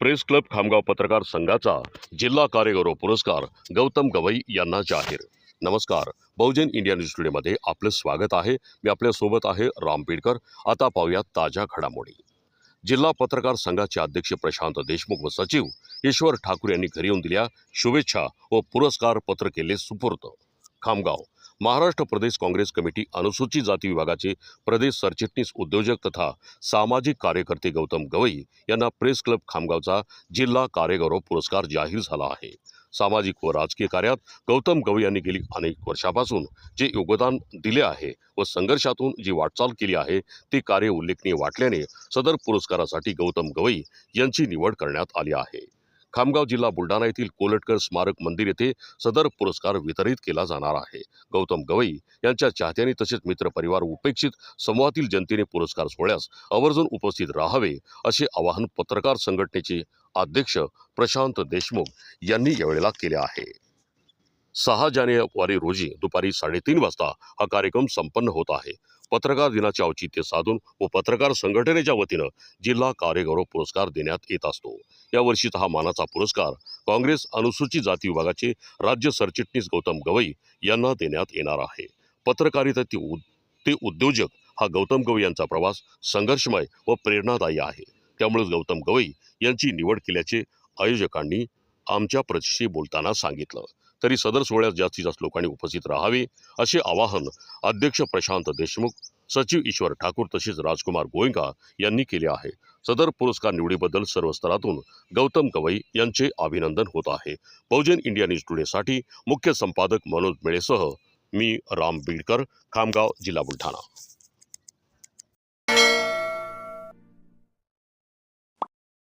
Press club Khamgaon पत्रकार संघाचा जिल्हा कार्यगौरव पुरस्कार गौतम गवई यांना जाहीर। नमस्कार, बहुजन इंडिया न्यूज टुडेमध्ये आपलं स्वागत आहे। मी आपल्या सोबत आहे राम बीडकर। आता पाहूया ताज्या घडामोडी। जिल्हा पत्रकार संघाचे अध्यक्ष प्रशांत देशमुख व सचिव ईश्वर ठाकूर यांनी घरी येऊन दिल्या शुभेच्छा व पुरस्कार पत्र केले सुपूर्द। खामगाव महाराष्ट्र प्रदेश काँग्रेस कमिटी अनुसूचित जाती विभागाचे प्रदेश सरचिटणीस उद्योजक तथा सामाजिक कार्यकर्ते गौतम गवई यांना प्रेस क्लब खामगावचा जिल्हा कार्यगौरव पुरस्कार जाहीर झाला आहे। सामाजिक व राजकीय कार्यात गौतम गवई यांनी गेली अनेक वर्षापासून जे योगदान दिले आहे व संघर्षातून जी वाटचाल केली आहे ते कार्य उल्लेखनीय वाटल्याने सदर पुरस्कारासाठी गौतम गवई यांची निवड करण्यात आली आहे। खामगाव जिल्हा बुलढाणा येथील कोलटकर स्मारक मंदिर येथे सदर पुरस्कार वितरित केला जाणार आहे। गौतम गवई यांच्या चाहत्यांनी तसेच मित्रपरिवार उपेक्षित समूहातील जनतेने पुरस्कार सोहळ्यास आवर्जून उपस्थित राहावे असे आवाहन पत्रकार संघटनेचे अध्यक्ष प्रशांत देशमुख यांनी यावेळेला केले आहे। 6 जानेवारी रोजी दुपारी 3:30 वाजता हा कार्यक्रम संपन्न होत आहे। पत्रकार दिनाचे औचित्य साधून व पत्रकार संघटनेच्या वतीनं जिल्हा कार्यगौरव पुरस्कार देण्यात येत असतो। या वर्षीचा हा मानाचा पुरस्कार काँग्रेस अनुसूचित जाती विभागाचे राज्य सरचिटणीस गौतम गवई यांना देण्यात येणार आहे। पत्रकारितेतील ते उद्योजक हा गौतम गवई यांचा प्रवास संघर्षमय व प्रेरणादायी आहे। त्यामुळे गौतम गवई यांची निवड केल्याचे आयोजकांनी आमच्या प्रतिनिधीशी बोलताना सांगितलं। तरी सदर सोहळ्यात जास्तीत जास्त लोकांनी उपस्थित राहावे असे आवाहन अध्यक्ष प्रशांत देशमुख, सचिव ईश्वर ठाकूर तसेच राजकुमार गोयंका यांनी केले आहे। सदर पुरस्कार निवडीबद्दल सर्व स्तरातून गौतम गवई यांचे अभिनंदन होत आहे। बहुजन इंडिया न्यूज टुडेसाठी मुख्य संपादक मनोज मेळेसह मी राम बीडकर, खामगाव, जिल्हा बुलढाणा।